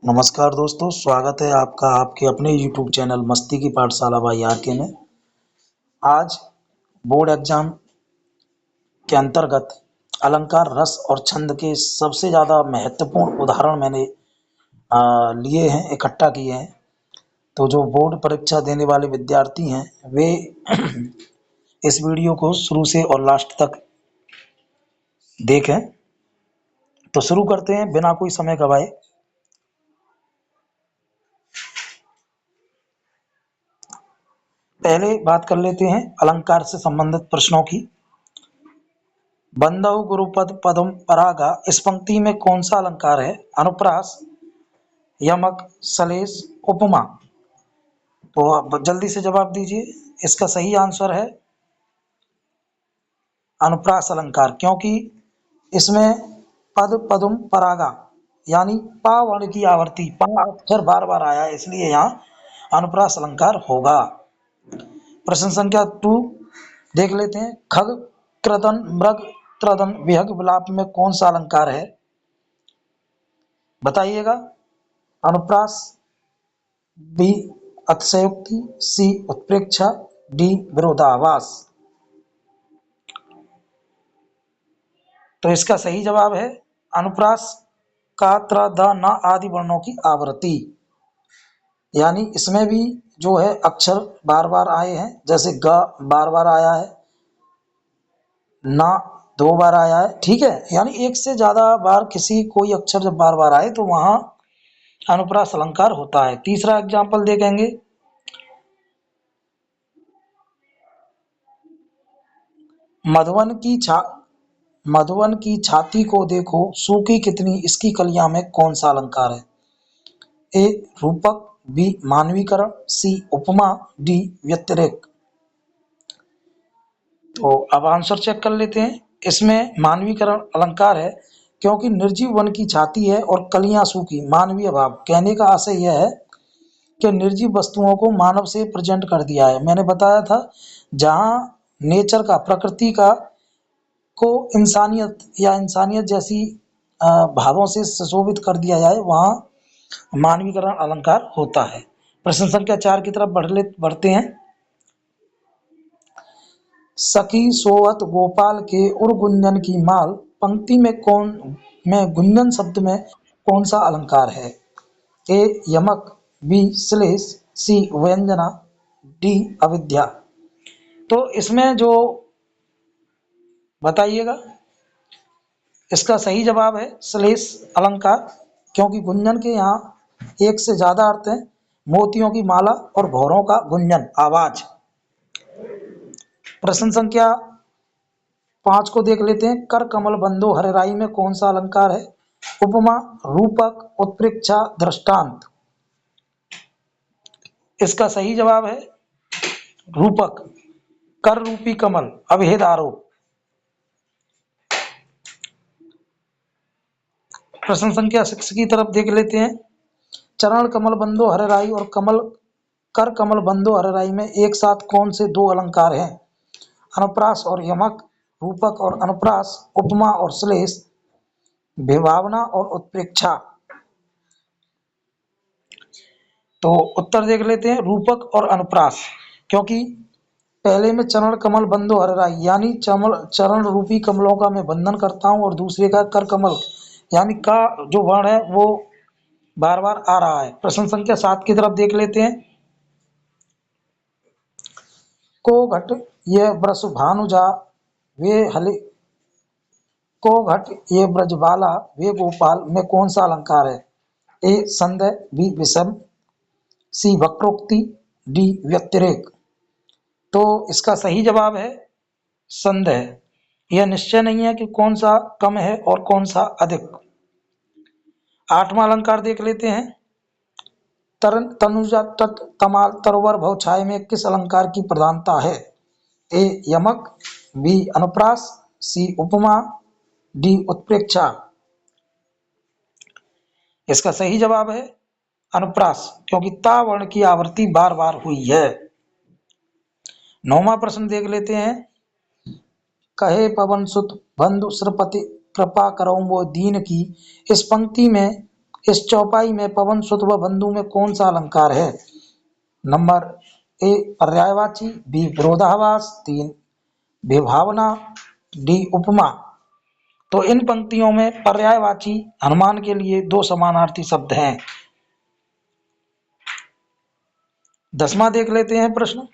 नमस्कार दोस्तों, स्वागत है आपका आपके अपने YouTube चैनल मस्ती की पाठशाला बाई आर.के में। आज बोर्ड एग्जाम के अंतर्गत अलंकार, रस और छंद के सबसे ज़्यादा महत्वपूर्ण उदाहरण मैंने लिए हैं, इकट्ठा किए हैं। तो जो बोर्ड परीक्षा देने वाले विद्यार्थी हैं वे इस वीडियो को शुरू से और लास्ट तक देखें। तो शुरू करते हैं बिना कोई समय गवाए। पहले बात कर लेते हैं अलंकार से संबंधित प्रश्नों की। बंधौ गुरुपद पदम परागा, इस पंक्ति में कौन सा अलंकार है? अनुप्रास, यमक, सलेश, उपमा। तो आप जल्दी से जवाब दीजिए। इसका सही आंसर है अनुप्रास अलंकार, क्योंकि इसमें पद पदम परागा यानी पा वर्ण की आवर्ती, पा अक्षर बार बार आया है, इसलिए यहाँ अनुप्रास अलंकार होगा। प्रश्न संख्या 2 देख लेते हैं। खग, क्रदन, मृग, त्रदन, विहग, विलाप में कौन सा अलंकार है? बताइएगा। अनुप्रास, बी अतिशयोक्ति, सी उत्प्रेक्षा, डी विरोधाभास। तो इसका सही जवाब है अनुप्रास का त्र द न आदि वर्णों की आवृत्ति, यानी इसमें भी जो है अक्षर बार बार आए हैं। जैसे ग बार बार आया है, न 2 बार आया है, ठीक है। यानी एक से ज्यादा बार किसी कोई अक्षर जब बार बार आए तो वहां अनुप्रास अलंकार होता है। तीसरा एग्जाम्पल देखेंगे। मधुवन की छाती को देखो, सूखी कितनी इसकी कलियां में कौन सा अलंकार है? ए रूपक, बी मानवीकरण, सी उपमा, डी व्यतिरेक। तो अब आंसर चेक कर लेते हैं। इसमें मानवीकरण अलंकार है, क्योंकि निर्जीव वन की छाती है और कलियां सूखी। मानवीय भाव कहने का आशय यह है कि निर्जीव वस्तुओं को मानव से प्रेजेंट कर दिया है। मैंने बताया था जहां नेचर का, प्रकृति का को इंसानियत या इंसानियत जैसी भावों से सुशोभित कर दिया जाए, वहां मानवीकरण अलंकार होता है। प्रश्न संख्या 4 की तरफ बढ़ते हैं। सखी सोवत गोपाल के उर गुंजन की माल, पंक्ति में गुंजन शब्द में कौन सा अलंकार है? ए यमक, बी श्लेष, सी व्यंजना, डी अविद्या। तो इसमें जो बताइएगा। इसका सही जवाब है श्लेष अलंकार, क्योंकि गुंजन के यहाँ एक से ज्यादा अर्थ हैं। मोतियों की माला और भौरों का गुंजन, आवाज। प्रश्न संख्या 5 को देख लेते हैं। कर कमल बंधो हरिराई में कौन सा अलंकार है? उपमा, रूपक, उत्प्रेक्षा, दृष्टांत। इसका सही जवाब है रूपक। कर रूपी कमल, अभेद आरोप। प्रश्न संख्या 6 की तरफ देख लेते हैं। चरण कमल बंधो हरिराई और कर कमल बंधो हरिराई में एक साथ कौन से 2 अलंकार हैं? अनुप्रास और यमक, रूपक और अनुप्रास, उपमा और श्लेष, विभावना और उत्प्रेक्षा। तो उत्तर देख लेते हैं रूपक और अनुप्रास, क्योंकि पहले में चरण कमल बंधो हरिराई यानी चरण रूपी कमलों का मैं बंधन करता हूं, और दूसरे का कर कमल यानी का जो वर्ण है वो बार बार आ रहा है। प्रश्न संख्या 7 की तरफ देख लेते हैं। को घट ये ब्रस भानुजा वे हले, को घट ये ब्रजबाला वे गोपाल में कौन सा अलंकार है? ए संदेह, बी विषम, सी वक्रोक्ति, डी व्यतिरेक। तो इसका सही जवाब है संदेह। यह निश्चय नहीं है कि कौन सा कम है और कौन सा अधिक। 8वां अलंकार देख लेते हैं। तनुजा तट तमाल तरोवर भव छाये में किस अलंकार की प्रधानता है? ए यमक, बी अनुप्रास, सी उपमा, डी उत्प्रेक्षा। इसका सही जवाब है अनुप्रास, क्योंकि ता वर्ण की आवृत्ति बार बार हुई है। 9वां प्रश्न देख लेते हैं। कहे पवन सुत बंधु श्रपति कृपा करऊं वो दीन की, इस पंक्ति में इस चौपाई में पवन सुत व बंधु में कौन सा अलंकार है? नंबर ए पर्यायवाची, बी विरोधाभास, तीन विभावना, डी उपमा। तो इन पंक्तियों में पर्यायवाची हनुमान के लिए दो समानार्थी शब्द हैं। 10वां देख लेते हैं प्रश्न।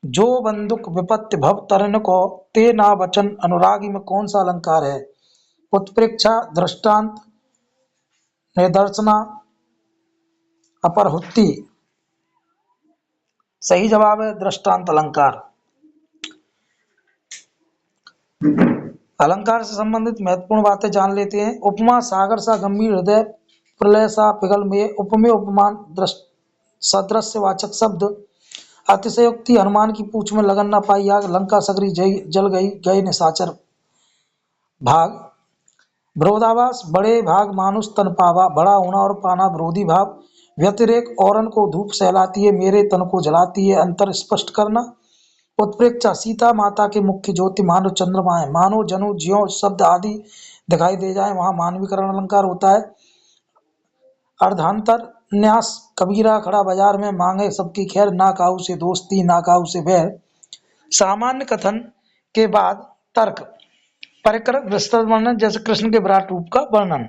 जो बंदुक विपत्ति भव तरन को, ते ना वचन अनुरागी में कौन सा अलंकार है? उत्प्रेक्षा, दृष्टांत, निदर्शना, अपरहुति। सही जवाब है दृष्टांत अलंकार। अलंकार से संबंधित महत्वपूर्ण बातें जान लेते हैं। उपमा, सागर सा गंभीर हृदय, प्रलय सा पिघलमेय, उपमेय उपमान, सदृश्यवाचक शब्द। अतिशयोक्ति, हनुमान की पूंछ में लगन न पाई आग, लंका सगरी जल गई, गए निशाचर भाग। विरोधाभास, बड़े भाग मानुष तन पावा, बड़ा होना और पाना विरोधी भाव। व्यतिरेक, औरन को धूप सहलाती है, मेरे तन को जलाती है, अंतर स्पष्ट करना। उत्प्रेक्षा, सीता माता के मुख्य ज्योति मानो चंद्रमा है, मानो जनु ज्यो शब्द आदि दिखाई दे जाए वहां मानवीकरण अलंकार होता है। अर्धांतर न्यास, कबीरा खड़ा बाजार में मांगे सबकी खैर, ना काऊ से दोस्ती ना काऊ से बैर। सामान्य कथन के बाद तर्क, परिकर विस्तृत वर्णन, जैसे कृष्ण के विराट रूप का वर्णन।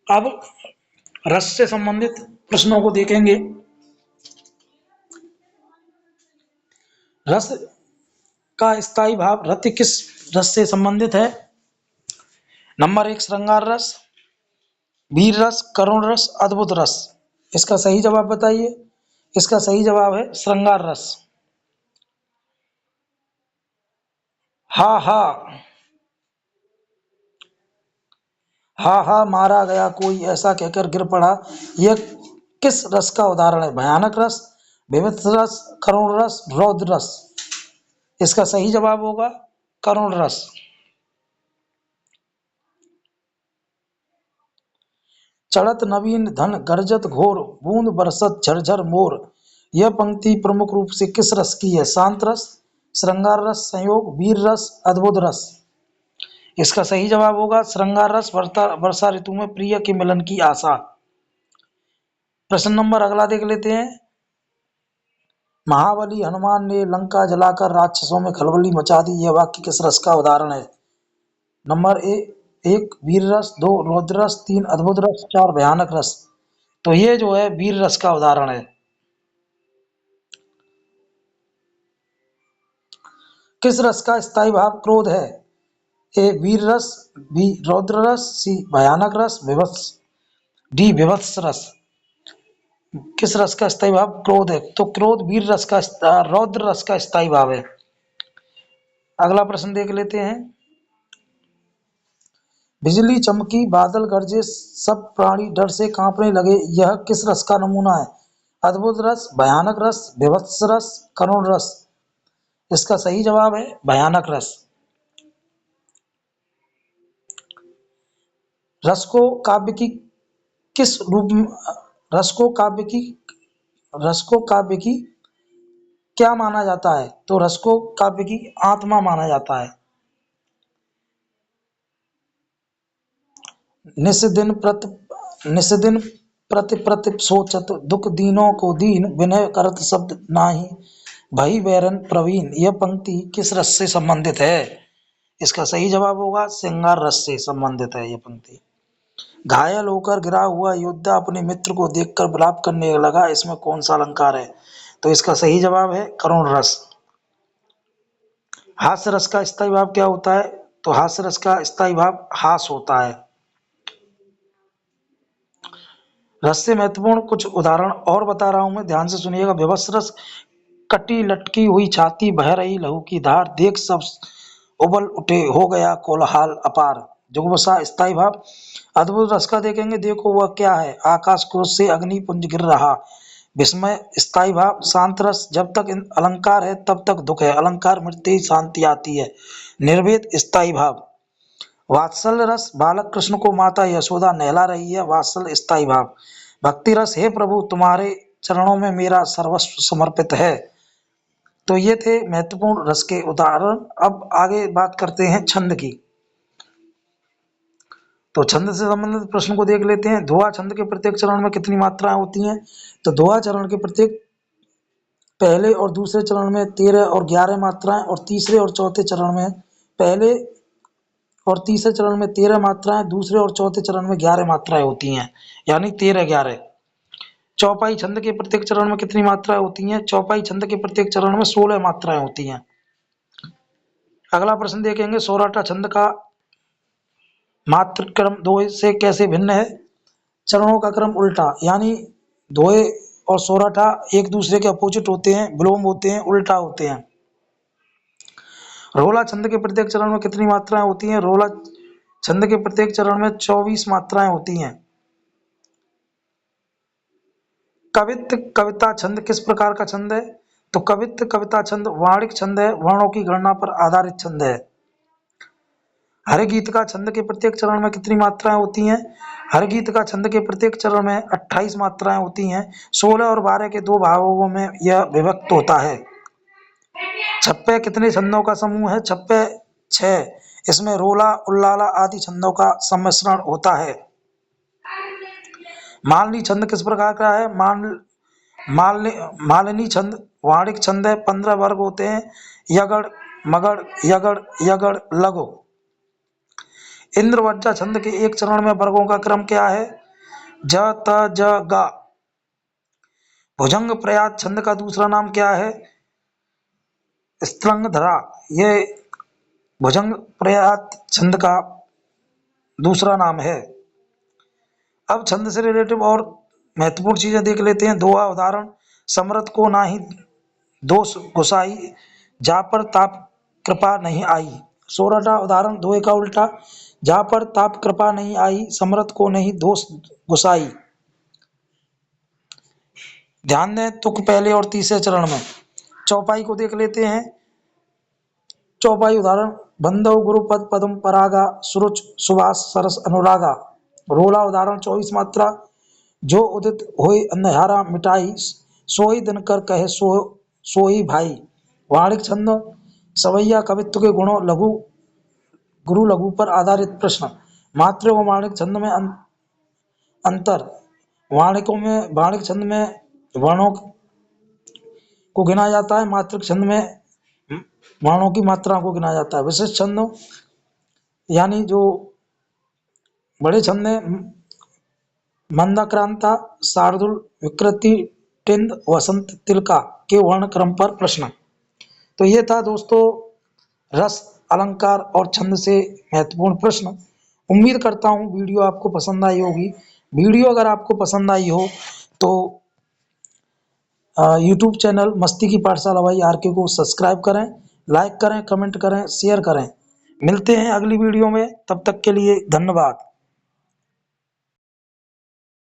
अब रस से संबंधित प्रश्नों को देखेंगे। रस का स्थायी भाव, रति किस रस से संबंधित है? नंबर 1 श्रृंगार रस, वीर रस, करुण रस, अद्भुत रस। इसका सही जवाब बताइए। इसका सही जवाब है श्रृंगार रस। हा हा, हा हा मारा गया कोई ऐसा कहकर गिर पड़ा, यह किस रस का उदाहरण है? भयानक रस, विविध रस, करुण रस, रौद्र रस। इसका सही जवाब होगा करुण रस। चढ़त नवीन धन गर्जत घोर, बूंद बरसत झरझर मोर। यह पंक्ति प्रमुख रूप से किस रस की है? शांत रस, श्रृंगार रस, संयोग, वीर रस, अद्भुत रस। इसका सही जवाब होगा श्रृंगार रस। वर्षा ऋतु में प्रिय के मिलन की आशा। प्रश्न नंबर अगला देख लेते हैं। महाबली हनुमान ने लंका जलाकर राक्षसों में खलबली मचा दी, यह वाक्य किस रस का उदाहरण है? नंबर 1 वीर रस, 2 रौद्र रस, 3 अद्भुत रस, 4 भयानक रस। तो ये जो है वीर रस का उदाहरण है। किस रस का स्थायी भाव क्रोध है? ए वीर रस, बी रौद्र रस, सी भयानक रस, डी विभत्स रस। किस रस का स्थायी भाव क्रोध है? तो क्रोध वीर रस का रौद्र रस का स्थायी भाव है। अगला प्रश्न देख लेते हैं। बिजली चमकी, बादल गरजे, सब प्राणी डर से कांपने लगे, यह किस रस का नमूना है? अद्भुत रस, भयानक रस, विभत्स रस, करुण रस। इसका सही जवाब है भयानक रस। रस को काव्य की किस रूप में, रस को काव्य की क्या माना जाता है? तो रस को काव्य की आत्मा माना जाता है। निस्दिन प्रति सोचत, दुख दीनों को दीन, विनय करत शब्द नाही, भई बैरन प्रवीण। यह पंक्ति किस रस से संबंधित है? इसका सही जवाब होगा श्रृंगार रस से संबंधित है यह पंक्ति। घायल होकर गिरा हुआ योद्धा अपने मित्र को देखकर विलाप करने लगा, इसमें कौन सा अलंकार है? तो इसका सही जवाब है करुण रस। हास्य रस का स्थायी भाव क्या होता है? तो हास्य रस का स्थायी भाव हास होता है। रस से महत्वपूर्ण कुछ उदाहरण और बता रहा हूं मैं, ध्यान से सुनिएगा। विभत्स रस, कटी लटकी हुई छाती, बह रही लहू की धार, देख सब उबल उठे, हो गया कोलाहल अपार। जुगुप्सा स्थायी भाव। अद्भुत रस का देखेंगे, देखो वह क्या है, आकाश क्रोध से अग्नि पुंज गिर रहा। विस्मय स्थायी भाव। शांत रस, जब तक अलंकार है तब तक दुख है, अलंकार मिटते ही शांति आती है। निर्वेद स्थायी भाव। वात्सल्य रस, बालक कृष्ण को माता यशोदा नहला रही है, वात्सल्य स्थायी भाव। भक्ति रस, हे प्रभु तुम्हारे चरणों में मेरा सर्वस्व समर्पित है। तो ये थे महत्वपूर्ण रस के उदाहरण। अब आगे बात करते हैं छंद की। तो छंद से संबंधित प्रश्न को देख लेते हैं। दोहा छंद के प्रत्येक चरण में कितनी मात्राएं होती हैं? तो दोहा चरण के प्रत्येक पहले और दूसरे चरण में 13 और 11 मात्राएं और तीसरे और चौथे चरण में पहले और तीसरे चरण में 13 मात्राएं, दूसरे और चौथे चरण में 11 मात्राएं होती हैं, यानी 13-11। चौपाई छंद के प्रत्येक चरण में कितनी मात्राएं होती हैं? चौपाई छंद के प्रत्येक चरण में 16 मात्राएं होती हैं। अगला प्रश्न देखेंगे, सोराठा छंद का मात्र क्रम दोहे से कैसे भिन्न है? चरणों का क्रम उल्टा, यानी दोहे और सोराठा एक दूसरे के अपोजिट होते हैं, विलोम होते हैं, उल्टा होते हैं। रोला छंद के प्रत्येक चरण में कितनी मात्राएं होती हैं? रोला छंद के प्रत्येक चरण में 24 मात्राएं होती हैं। कवित्त कविता छंद किस प्रकार का छंद है? तो कवित्त कविता छंद वार्णिक छंद है, वर्णों की गणना पर आधारित छंद है। हर गीत का छंद के प्रत्येक चरण में कितनी मात्राएं होती हैं? हर गीत का छंद के प्रत्येक चरण में 28 मात्राएं होती हैं। 16 और 12 के दो भागों में यह विभक्त होता है। छप्पे कितने छंदों का समूह है? छप्पे 6। इसमें रोला, उल्लाला आदि छंदों का सम्मिश्रण होता है। मालनी छंद किस प्रकार का है? मालनी छंद वार्णिक छंद है, 15 वर्ग होते हैं। यगड़, मगड़, यगड़, यगड़, लघु। इंद्रवज्जा छंद के एक चरण में वर्गों का क्रम क्या है? ज, त, ज, गा। भुजंग प्रयात छंद का दूसरा नाम क्या है? स्त्रंगधरा। ये भुजंग प्रयात छंद का दूसरा नाम है। अब छंद से रिलेटिव और महत्वपूर्ण चीजें देख लेते हैं। दोहा उदाहरण, समरथ को नाही दोष गुसाई, जा पर ताप कृपा नहीं आई। सोरठा उदाहरण, दोहे का उल्टा, जा पर ताप कृपा नहीं आई, समरथ को नहीं दोष गुसाई। ध्यान दें, तुक पहले और तीसरे चरण में। चौपाई को देख लेते हैं। चौपाई उदाहरण, बंधव गुरुपद पद्म परागा, सुरुच सुभाष सरस अनुरागा। रोला उदाहरण, 24 मात्रा, जो उदित होए अंधयारा मिटाई, सोई दिनकर कहे सोई भाई। वार्णिक छंद, सवैया कवित्व के गुणों, लघु गुरु लघु पर आधारित प्रश्न। मात्र व वार्णिक छंद में अंतर। वार्णिक छंद में वर्णों को गिना जाता है, मात्रिक छंद में वर्णों की मात्रा को गिना जाता है। विशिष्ट छंदों यानी जो बड़े छंद हैं, मंदाक्रांता, शार्दुल, विकृति, टिंद, वसंत, तिलका के वर्ण क्रम पर प्रश्न। तो ये था दोस्तों रस, अलंकार और छंद से महत्वपूर्ण प्रश्न। उम्मीद करता हूँ वीडियो आपको पसंद आई होगी। वीडियो अगर आपको पसंद आई हो तो यूट्यूब चैनल मस्ती की पाठशाला भाई आरके को सब्सक्राइब करें, लाइक करें, कमेंट करें, शेयर करें। मिलते हैं अगली वीडियो में, तब तक के लिए धन्यवाद।